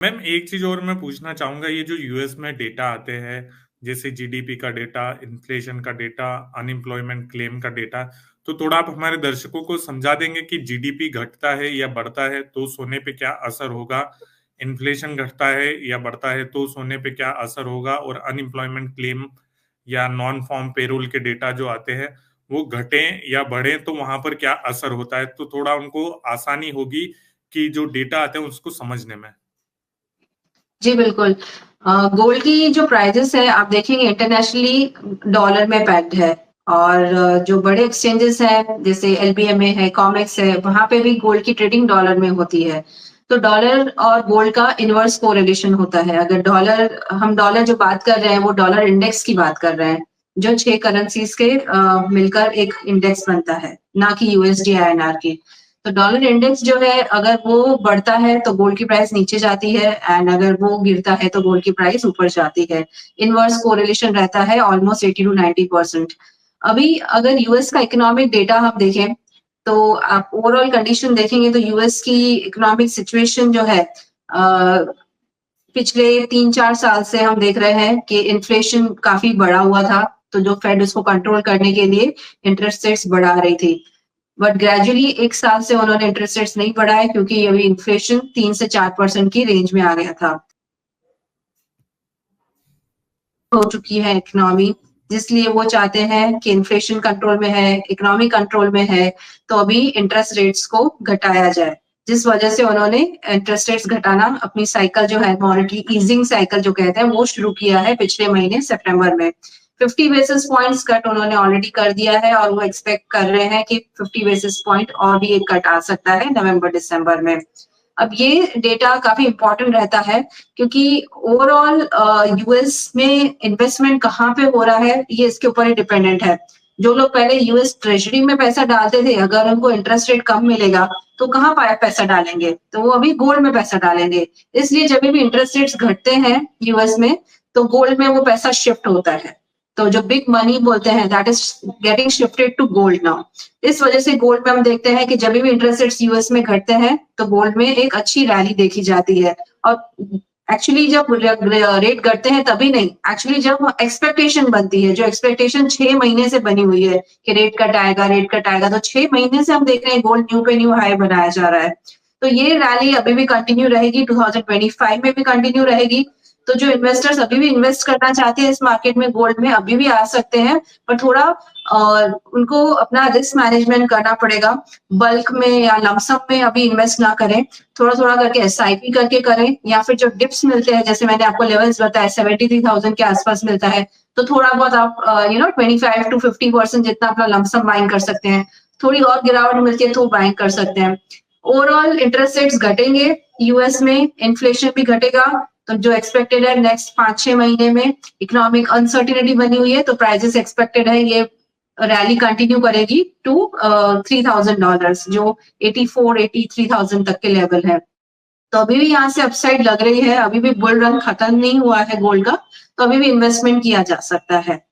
Ma'am एक चीज और मैं पूछना चाहूंगा, ये जो यूएस में डेटा आते हैं, जैसे जीडीपी का डेटा, इन्फ्लेशन का डेटा, अनएम्प्लॉयमेंट क्लेम का डेटा, तो थोड़ा आप हमारे दर्शकों को समझा देंगे कि जीडीपी घटता है या बढ़ता है तो सोने पे क्या असर होगा, इन्फ्लेशन घटता है या बढ़ता है तो सोने पे क्या असर होगा, और अनएम्प्लॉयमेंट क्लेम या नॉन फॉर्म पेरोल के डेटा जो आते हैं वो घटे या बढ़े तो वहां पर क्या असर होता है, तो थोड़ा उनको आसानी होगी कि जो डेटा आते हैं उसको समझने में। जी बिल्कुल। गोल्ड की जो प्राइसेस है आप देखेंगे इंटरनेशनली डॉलर में पैक्ड है। और जो बड़े एक्सचेंजेस हैं जैसे एलबीएमए है, कॉमेक्स है, वहां पे भी गोल्ड की ट्रेडिंग डॉलर में होती है। तो डॉलर और गोल्ड का इनवर्स कोरिलेशन होता है। अगर हम डॉलर जो बात कर रहे हैं वो डॉलर इंडेक्स की बात कर रहे हैं, जो 6 करेंसीज के मिलकर एक इंडेक्स बनता है, ना कि यूएसडी आईएनआर की। तो डॉलर इंडेक्स जो है अगर वो बढ़ता है तो गोल्ड की प्राइस नीचे जाती है, एंड अगर वो गिरता है तो गोल्ड की प्राइस ऊपर जाती है। इनवर्स कोरिलेशन रहता है ऑलमोस्ट 80 टू 90%। अभी अगर यूएस का इकोनॉमिक डेटा हम देखें तो आप ओवरऑल कंडीशन देखेंगे तो यूएस की इकोनॉमिक सिचुएशन जो है पिछले 3-4 साल से हम देख रहे हैं कि इन्फ्लेशन काफी बढ़ा हुआ था। तो जो फेड उसको कंट्रोल करने के लिए इंटरेस्ट रेट्स बढ़ा रही थी, बट ग्रेजुअली 1 साल से उन्होंने इंटरेस्ट रेट्स नहीं बढ़ाए क्योंकि अभी इन्फ्लेशन 3 से 4% की रेंज में आ गया था, हो चुकी है इकोनॉमी। जिसलिए वो चाहते हैं कि इन्फ्लेशन कंट्रोल में है, इकोनॉमी कंट्रोल में है, तो अभी इंटरेस्ट रेट्स को घटाया जाए। जिस वजह से उन्होंने इंटरेस्ट रेट्स घटाना अपनी साइकिल जो है मॉनेटरी ईजिंग साइकिल जो कहते हैं वो शुरू किया है पिछले महीने सितंबर में। 50 बेसिस पॉइंट्स कट उन्होंने ऑलरेडी कर दिया है और वो एक्सपेक्ट कर रहे हैं कि 50 बेसिस पॉइंट और भी एक कट आ सकता है नवंबर दिसंबर में। अब ये डेटा काफी इंपॉर्टेंट रहता है क्योंकि ओवरऑल यूएस में इन्वेस्टमेंट कहाँ पे हो रहा है ये इसके ऊपर ही डिपेंडेंट है। जो लोग पहले यूएस ट्रेजरी में पैसा डालते थे, अगर उनको इंटरेस्ट रेट कम मिलेगा तो कहाँ पाया पैसा डालेंगे, तो वो अभी गोल्ड में पैसा डालेंगे। इसलिए जब भी इंटरेस्ट रेट्स घटते हैं यूएस में तो गोल्ड में वो पैसा शिफ्ट होता है। तो जो बिग मनी बोलते हैं that is getting shifted to gold now. इस वजह से गोल्ड में हम देखते हैं कि जब भी इंटरेस्ट रेट्स यूएस में घटते हैं तो गोल्ड में एक अच्छी रैली देखी जाती है। और एक्चुअली जब रेट घटते हैं तभी नहीं, एक्चुअली जब एक्सपेक्टेशन बनती है, जो एक्सपेक्टेशन 6 महीने से बनी हुई है कि रेट कट आएगा, तो 6 महीने से हम देख रहे हैं गोल्ड न्यू पे न्यू हाई बनाया जा रहा है। तो ये रैली अभी भी कंटिन्यू रहेगी, 2025 में भी कंटिन्यू रहेगी। तो जो इन्वेस्टर्स अभी भी इन्वेस्ट करना चाहते हैं इस मार्केट में गोल्ड में अभी भी आ सकते हैं, पर थोड़ा उनको अपना रिस्क मैनेजमेंट करना पड़ेगा। बल्क में या लमसम में अभी इन्वेस्ट ना करें, थोड़ा थोड़ा करके एसआईपी करके करें, या फिर जो डिप्स मिलते हैं जैसे मैंने आपको लेवल्स बताया 73,000 के आसपास मिलता है, तो थोड़ा बहुत आप 25 to 50% जितना अपना लमसम बाइंग कर सकते हैं। थोड़ी और गिरावट मिलती है तो बाइंग कर सकते हैं। ओवरऑल इंटरेस्ट रेट्स घटेंगे यूएस में, इन्फ्लेशन भी घटेगा, तो जो एक्सपेक्टेड है नेक्स्ट 5-6 महीने में इकोनॉमिक अनसर्टिनिटी बनी हुई है, तो प्राइजेस एक्सपेक्टेड है ये रैली कंटिन्यू करेगी टू $3,000, जो 84-83,000 तक के लेवल है। तो अभी भी यहाँ से अपसाइड लग रही है, अभी भी बुल रन खत्म नहीं हुआ है गोल्ड का, तो अभी भी इन्वेस्टमेंट किया जा सकता है।